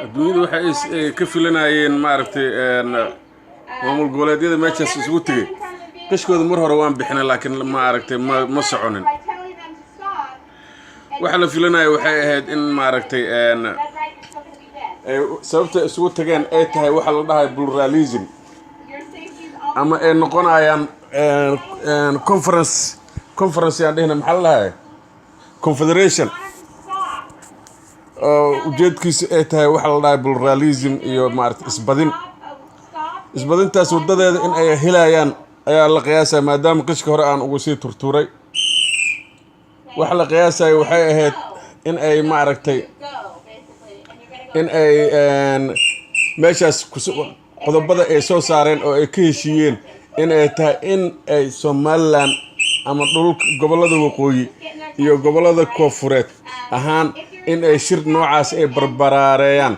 الدنيا waxay ka filanayeen maaragtay maamul goboleedyada meeshaas isugu tagay qashkooda mar hore waan bixinay laakiin maaragtay ma soconin waxa la filanayay waxay ahayd in maaragtay sababta isugu tageen ay tahay waxa la dhahay pluralism ama ay noqonayaan conference aan dhehna maxaa la dhahay confederation ujeedkiisu ay tahay waxa la dhahay pluralism iyo maaragtay isbadintaas wadadeeda in ay helayaan ayaa la qiyaasay maadaama qishka hore aan ugu sii turturay waxa la qiyaasay waxay ahayd in ay maaragtay in ay meeshaas qodobada ay soo saareen oo ay ka heshiiyeen in ay tahay in ay Somaliland ama dhulka gobolada waqooyi iyo gobolada koonfureed ahaan in ay shir noocaas ay barbaraarayaan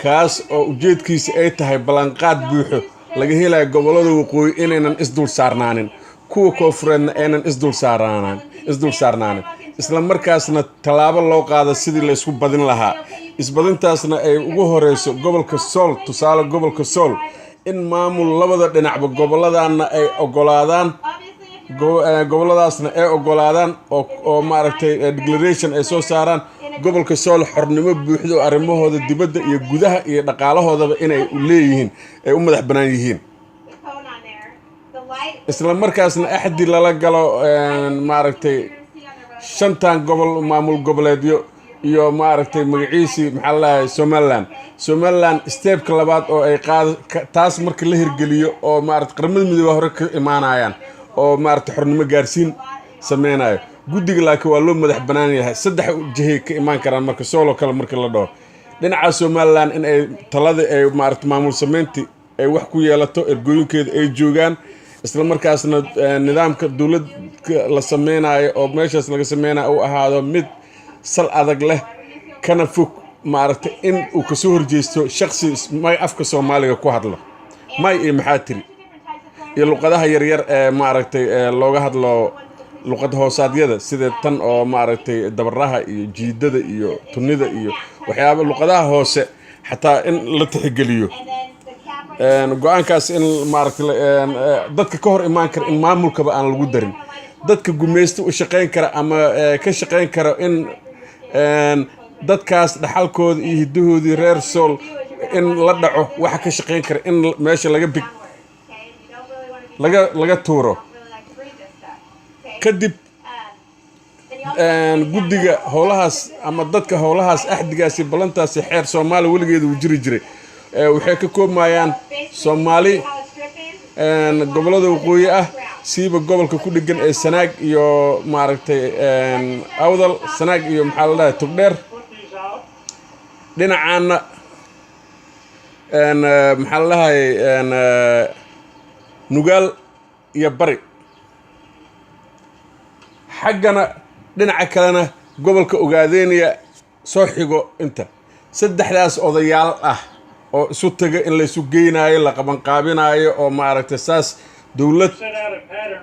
kaas oo ujeedkiisa ay tahay balanqaad buuxo laga helay gobolada waqooyi inaynan isdul saarnaanin kuwa koonfureedna aynan isdul saarnaanin isla markaasna talaabo loo qaado sidii la isku badin lahaa isbadintaasna ay ugu horeyso gobolka Sool tusaale gobolka Sool in maamul labada dhinacba goboladaana ay ogolaadaan goboladaasna ay ogolaadaan oo maaragtay declaration ay soo saaraan gobolka Sool xornimo buuxdo arrimahooda dibadda iyo gudaha iyo dhaqaalahoodaba inay u leeyihiin ay u madax banaan yihiin isla markaasna axdi lala galo maaragtay shantan gobol maamul goboleedyo iyo maaragtay magaciisi maxaa la dhahay Somaliland stepka labaad oo ay taas marka la hirgeliyo oo maaragtay qaramada midoobay hore ka imaanayaan oo maaragtay xornimo gaarsiin sameeynaayo guddiga laakiin waa loo madax banaan yahay saddex jihay ka imaan karaan marka Soolo kale marka la dhaho dhinaca Somaliland in ay talada ay maaragtay maamul sameynti ay wax ku yeelato ergooyinkeeda ay joogaan isla markaasna nidaamka dawladda la sameynayo oo meeshaas laga sameynayo uu ahaado mid sal adag leh kana fog maaragtay in uu ka soo horjeesto shakhsi may afka Soomaaliga ku hadlo may maxaa tiri iyo luqadaha yaryar ee maaragtay looga hadlo luqad hoosaadyada sida tan oo maaragtay dabaraha iyo jiidada iyo tunida iyo waxyaabo luqadaha hoose xataa in la tixgeliyo go'aankaas in maaragtay dadka ka hor imaan kara in maamulkaba aan lagu darin dadka gumeysta u shaqeyn kara ama ka shaqeyn kara in dadkaas dhaxalkooda iyo hidahoodii reer Sool in la dhaco waxa ka shaqeyn kara in meesha laga tuuro kadib guddiga howlahaas ama dadka howlahaas axdigaasi balantaasi xeer Soomaali weligeed uu jiri jiray waxay ka koobayaan Soomaali gobolada waqooyi ah siiba gobolka ku dhigan ee Sanaag iyo maaragtay awdal Sanaag iyo maxaa la dhahay Togdheer dhinacaana maxaa la dhahay Nugaal iyo Bari xaggana dhinaca kalena gobolka Ogaadeynaya soo xigo inta saddexdaas odayaal ah oo isu taga in la isu geynayo la qaban qaabinayo oo maaragtay saas dawlad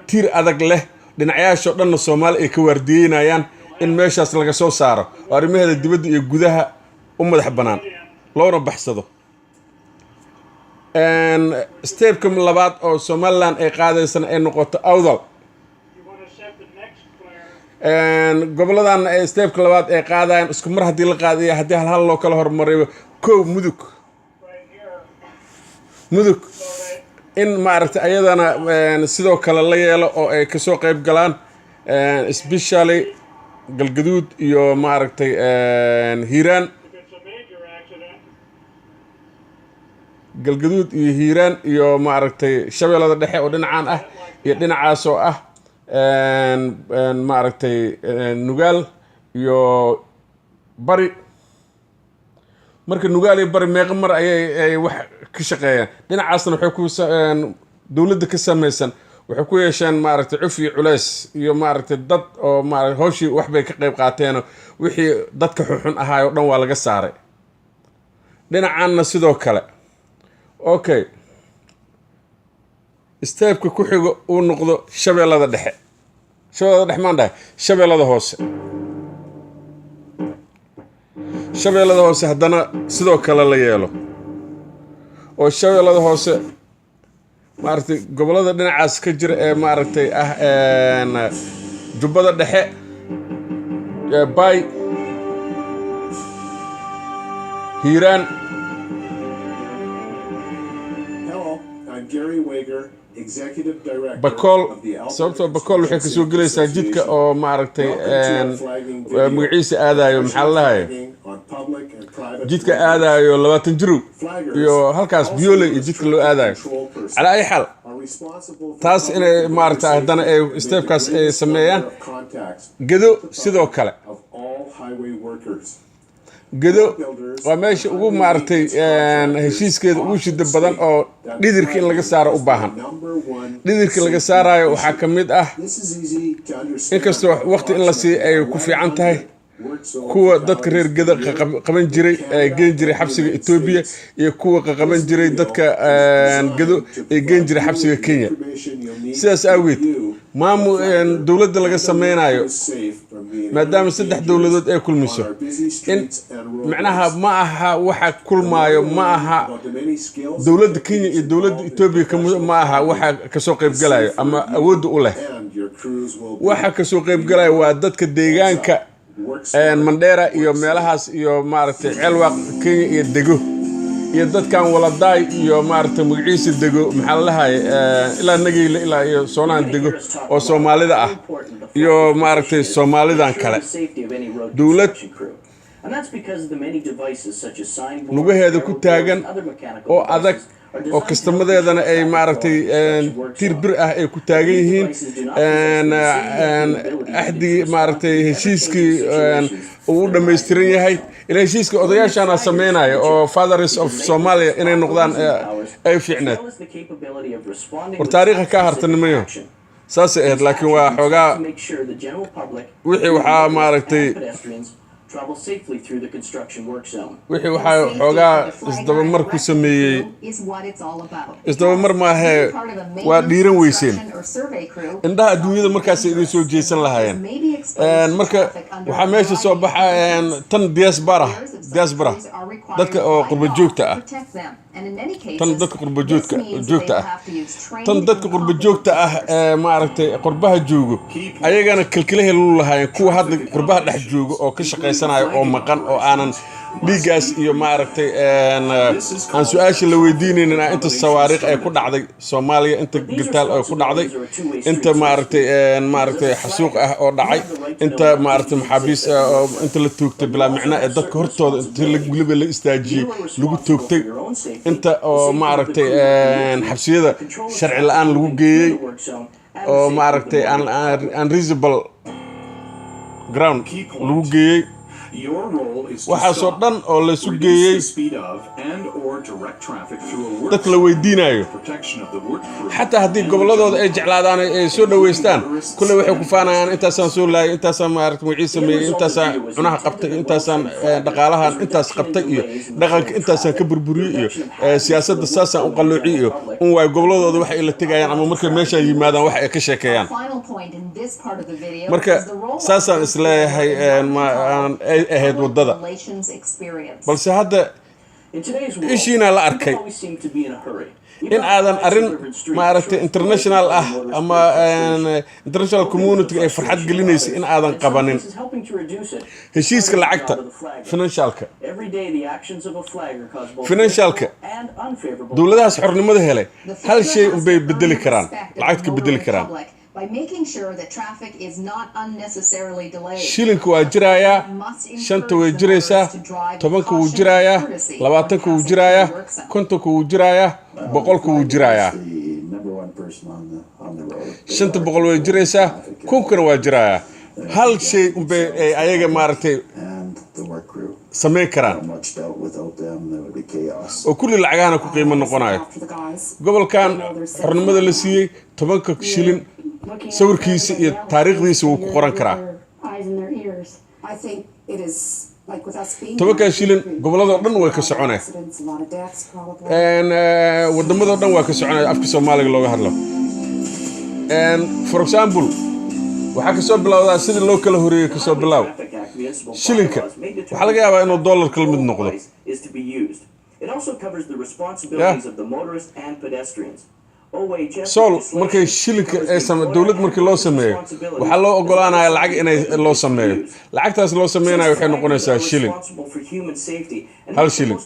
tiir adag leh dhinacayaasha dhanna Soomaali ay ka waardiyeynayaan in meeshaas laga soo saaro arrimaheeda dibadda iyo gudaha u madax banaan loona baxsado stepka labaad oo Somaliland ay qaadaysan ay noqoto awdal goboladan ay stepka labaad ay qaadayaan isku mar hadii la qaadiyo hadii hal loo kala hormariyo koow mudug in maaragtay ayadana sidoo kale la yeelo oo ay ka soo qayb galaan especially galgaduud iyo maaragtay Hiiraan galgaduud iyo Hiiraan iyo maaragtay Shabeellada dhexe oo dhinacaan ah iyo dhinacaas oo ah maaragtay Nugaal iyo Bari marka Nugaal iyo Bari meeqa mar ay wax ka shaqeeyaan dhinacaasna waxay ku dawladda ka sameeysan waxay ku yeesheen maaragtay cuf iyo culays iyo maaragtay dad oo maaragtay hawshii wax bay ka qayb qaateen wixii dadka xun ahaa oo dhan waa laga saaray dhinacaanna sidoo kale okay stepka ku xigo uu noqdo Shabeellada dhexe Shabeellada dhexe maandhay Shabeellada hoose shabeellada hoose haddana sidoo kale la yeelo oo shabeellada hoose maaragtay gobollada dhinacaas ka jira ee maaragtay jubbada dhexe bay hiiraan bakool sababtoo bakool waxay kasoo gelaysaa jidka oo maaragtay magaciisa aadayo maxaa la lahayo jidka aadayo 20 jirow iyo halkaas biyoole iyo jidka loo aadayo calaa ay xal taas inay maaragtay haddana ay steepkaas ay sameeyaan gedo sidoo kale gedo waa meesha ugu maaragtay heshiiskeeda ugu shida badan oo dhidirka in laga saaro u baahan dhidirka laga saarayo waxaa ka mid ah inkastoo waqti in la sii ay ku fiican tahay kuwa dadka reer geda qaban jiray geen jiray xabsiga Ethiopia iyo kuwa qaban jiray dadka gedo ee geen jiray xabsiga Kenya sidaas awgeed dawladda laga sameynayo maadaama saddex dawladood ay kulmiso in macnaha ma aha waxa kulmaayo ma aha dawladda Kenya iyo dawladda Ethiopia ma aha waxa ka soo qayb galayo ama awood u leh waxa ka soo qayb galayo waa dadka deegaanka Mandera iyo meelahaas iyo maaragtay celwaq Kenya iyo dego iyo dadkan waladaay iyo maaragtay magaciisa dego maxaa la lahaay ilaa nageyle ilaa iyo Soomaan dego oo Soomaalida ah iyo maaragtay Soomaalidan kale dawlad lugaheeda ku taagan oo adag oo kastamadeedana ay maaragtay tirbir ah ay ku taagan yihiin ahdi maaragtay heshiiskii uu dhameystiran yahay ilaa heshiiska odayaashana sameynaya oo fathers of Somalia inay noqdaan ay fiicneed war taariikha ka hartanimayo saas ahayd laakiin waa xogaa wixii waxaa maaragtay wixii waxaa xoogaa isdabamar ku sameeyey isdabamar maahe waa dhiiran weyseen indhaha adduunyada markaasay idin soo jeesan lahaayeen marka waxaa meesha soo baxa tan diaspora dadka oo qurba joogta ah tan dadka qurba joogta ah tan dadka qurba joogta ah maaragtay qurbaha joogo ayagana kalkalaha lu lahaayeen kuwa hadda qurbaha dhex joogo oo ka shaqeysanayo oo maqan oo aanan dhiigaas iyo maaragtay aan su'aasha la weydiinaynin inta sawaariikh ay ku dhacday Soomaaliya inta gitaal ay ku dhacday inta maaragtay xasuuq ah oo dhacay inta maaragtay maxaabiis inta la toogtay bilaa macna ee dadka hortooda inta waliba la istaajiyay lagu toogtay inta oo maaragtay xabsiyada sharci la'aan lagu geeyay oo maaragtay unreasonable ground lagu geeyay waxaasoo dhan oo la isu geeyey dad la weydiinayo xataa haddii gobolladooda ay jeclaadaan ay soo dhaweystaan kulle waxay ku faanayaan intaasaan soo laayay intaasaan maaragtay magacii sameeyey intaasaan cunaha qabtay intaasaan dhaqaalahan intaas qabtay iyo dhaqanka intaasaan ka burburiyey iyo siyaasadda saasaan u qalloociyey iyo waay gobolladooda waxa ay la tegayaan ama markay meeshaan yimaadaan waxa ay ka sheekeeyaan marka saasaan isleeyahay ay ahayd wadada balse hadda ishiina la arkay in aadan arin maaragtay international ah ama international community ay farxad gelinaysa in aadan qabanin heshiiska lacagta financialka dawladahaas xornimada helay hal shay unbay bedeli karaan lacagta bedeli karaan by making sure that traffic is not unnecessarily delayed. Shilinku waa jiraaya, shanta way jiraysaa, tobanka wuu jiraaya, 20ka wuu jiraaya, 50ka wuu jiraaya, 100ka wuu jiraaya. 500 way jiraysaa, 1000kana waa jiraaya. Hal shay unbay ayaga maaragtay sameyn karaan oo kulli lacagahana ku qiimo noqonayo gobolkan xornimada la siiyey 10 shilin sawirkiisa iyo taariikhdiisa wuu ku qoran karaa 10 shilin gobolladoo dhan way ka soconayaan waddamadoo dhan waa ka soconaya afka Soomaaliga looga hadlo for example waxaa ka soo bilowdaa sidii loo kala horeeyay ka soo bilow shilinka waxa laga yaabaa inuu dollar kala mid noqdo It also covers the responsibilities of the motorist and pedestrians. Sol markay shilinka ay dawlad markii loo sameeyo waxa loo ogolaanayaa lacag inay loo sameeyo lacagtaas loo sameeyay waxay noqonaysaa shilin hal shilin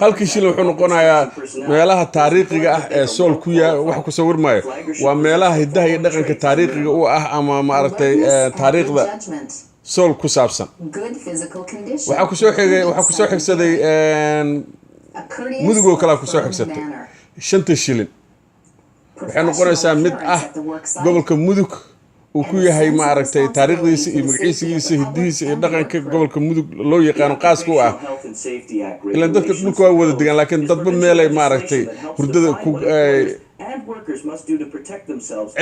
halkii shilin wuxuu noqonayaa meelaha taariikhiga ah ee Sol ku yahay wax ku sawirmaayo waa meelaha hidaha iyo dhaqanka taariikhiga u ah ama maaragtay taariikhda Sol ku saabsan waxa ku soo xigsaday mudugoo kala ku soo xigsatay 5 shilin waxay noqonaysaa mid ah gobolka mudug uu ku yahay maaragtay taariikhdiisa iyo magaciisiisa hidihiisa iyo dhaqanka gobolka mudug loo yaqaan qaas ku ah ilaa dadka dhulka waa wada degan laakiin dadba meelay maaragtay hurdada ku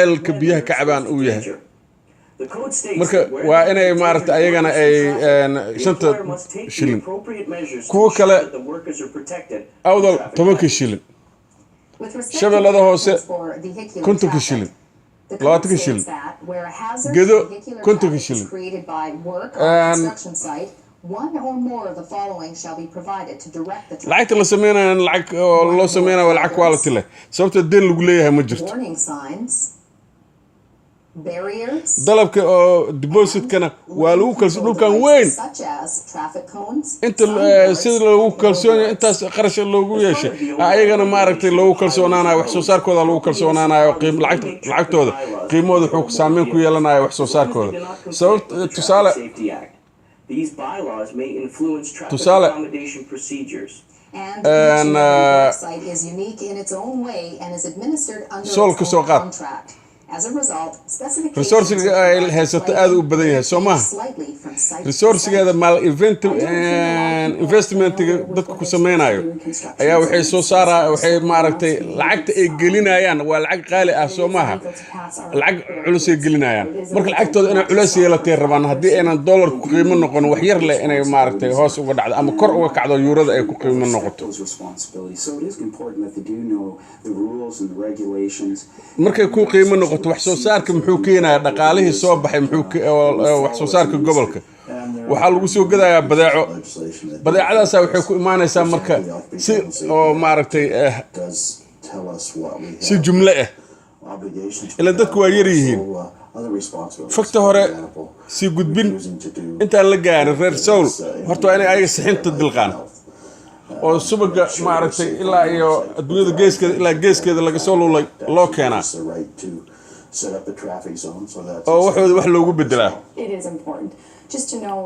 elka biyaha ka cabaan uu yahay marka waa inay maaragtay ayagana ay 5 shilin kuwa kale awdal 10 shilin shabeellada hoose 50 shilin 20 shilin gedo 50 shilin lacagta la sameeyay lacag loo sameeyay lacag quality leh sababta deen lagu leeyahay ma jirto dalabka oo depositkana waa lagu kalsoon dhulkan weyn inta sida lagu kalsoon intaas qarash loogu yeeshay ayagana maaragtay lagu kalsoonaanayo wax soo saarkooda lagu kalsoonaanayo qiimo lacagtooda qiimooda wuxuu saameyn ku yeelanayo wax soo saarkooda sababta tusaale these bylaws may influence traffic Tusale. accommodation procedures and the site is unique in its own way and is administered under its own contract. As a result, resources ay haysato aad u badan yahay Soomaa resources-geeda maal investment-ga dadku ku sameeynayo ayaa waxay soo saaraa waxay maaragtay lacagta ay gelinayaan waa lacag qaali ah Soomaha lacag culus ay gelinayaan marka lacagtooda inay culus yeelatay rabaan hadii aynan dollar ku qiimo noqon wax yar leh inay maaragtay hoos uga dhacdo ama kor uga kacdo eurada ay ku qiimo noqoto markay ku qiimo noqoto wax soo saarka muxuu keenayaa dhaqaalihii soo baxay muxuu wax soo saarka gobolka waxa lagu soo gadayaa badeecadaas waxay ku imaanaysaa marka si oo maaragtay si jumla ah ila dadku waa yar yihiin fakta hore si gudbin inta la gaarin reer Soul horta waa inay ayaga sixinta dilqaan oo subaga maaragtay ilaa iyo adduunyada geeskeeda laga soo lulay loo keenaa set up the traffic zone so that wax loogu bedelaa it is important just to know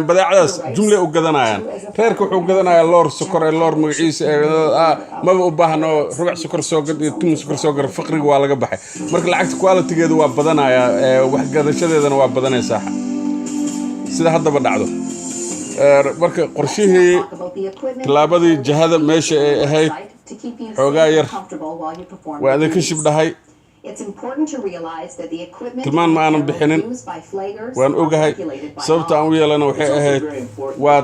badeecadaas jumle u gadanayaan reerka wuxuu gadanayaa loor sokor ee loor magaciisa ma u baahno rubac sokor soo gad iyo tum sokor soo gar faqriga waa laga baxay marka lacagta quality-geedu waa badanaya wax gadashadeedana waa badanaysaa sida haddaba dhacdo marka qorshihii tilaabadii jahada meesha ay ahayd xoogaa yar waa idinka shibdhahay tilmaan ma aanan bixinin waan ogahay sababta aan u yeelana waxay ahayd waa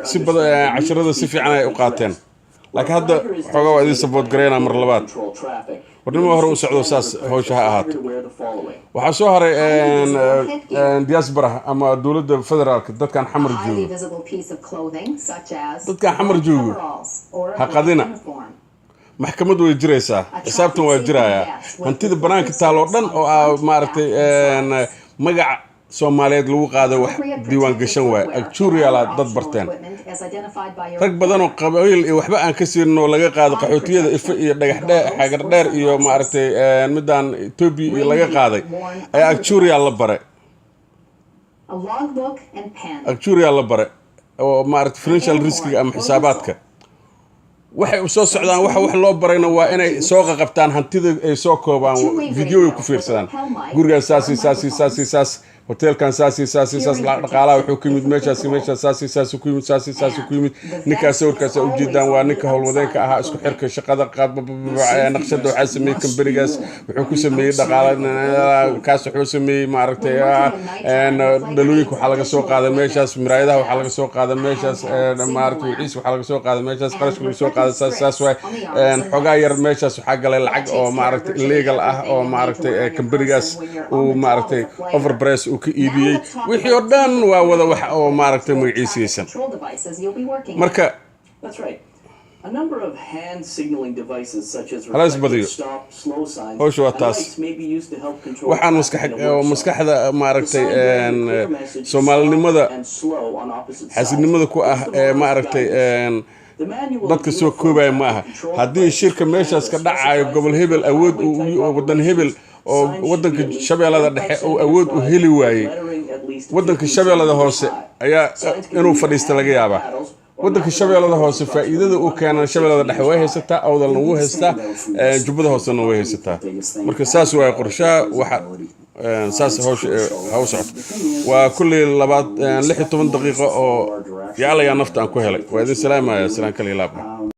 si badan casharada si fiican ay u qaateen laakiin hadda xoogaa waa idin support gareynaa mar labaad warnimo hore u socdo saas hawsha ha ahaato waxaa soo haray diaspora ama dowladda federaalka dadkan xamar joogo ha qadina maxkamad way jiraysaa xisaabtan waa jirayaa hantida banaanka taal oo dhan oo maaragtay magac Soomaaliyeed lagu qaado wax diiwaan gashan waay actuarial dad barteen rag badan oo qabiil iyo waxba aan ka siirno laga qaado qaxootiyada ifa iyo xagar dheer iyo maaragtay midaan Ethiopia iyo laga qaaday ay actuarial la bare oo maaragtay financial risk ama xisaabaadka waxay u soo socdaan wax loo barayna waa inay soo qabtaan hantida ay soo koobaan video ku fiirsadaan gurigaas saas hotelkan saas dhaqaalaha wuxuu ku yimid meeshaas saas ku yimid ninkaas sawirkaas u jeedaan waa ninka howlwadeenka ahaa isku xirka shaqada naqshada waxa sameeyay kambanigaas wuxuu ku sameeyay dhaqaalaha kaas wuxuu sameeyay maaragtay dhalooyinka waxa laga soo qaaday meeshaas miraayadaha waxa laga soo qaaday meeshaas maaragtay wixiis waxa laga soo qaaday meeshaas qarashka laga soo qaaday saas way xogaa yar meeshaas waxa galay lacag oo maaragtay illegal ah oo maaragtay kambanigaas uu maaragtay overprice uu ka iibiyey wixii oo dhan waa wada wax oo maaragtay magaciisaysan marka That's right. A number of hand signaling devices such as Halas reflective badiyo. stop, slow signs, Howsha waa and taas. lights may be used to help control waxaan traffic in a workshop. maskaxda maaragtay The sign bearing a clear message, Soomaalinimada stop and slow on opposite sides. xasidnimada ku ah Gives the motorist maaragtay guidance. The manual dadka is soo uniform koobaya traffic maaha control haddii devices shirka meeshaas ka dhacayo specifies gobol hebel the awood highway type wadan hebel operations. oo Signs wadanka should be at least shabeellada 25 dhexe oo centimeters awood u wide, heli waayey lettering at least wadanka 15 shabeellada centimeters hoose high. ayaa Signs can inuu be fadhiista laga hand yaabaa paddles or wadanka mounted on shabeellada motor hoose trucks faa'iidada uu from keenan 1.6 shabeellada dhexe way meters haysataa awdalna wuu haystaa jubbada hoosena way haysataa marka saas waa qorshaha waxa saas hawsha waa kulli 16 daqiiqo oo yaalayaa nafta aan ku helay waa idin salaamaya salaan kale ilaab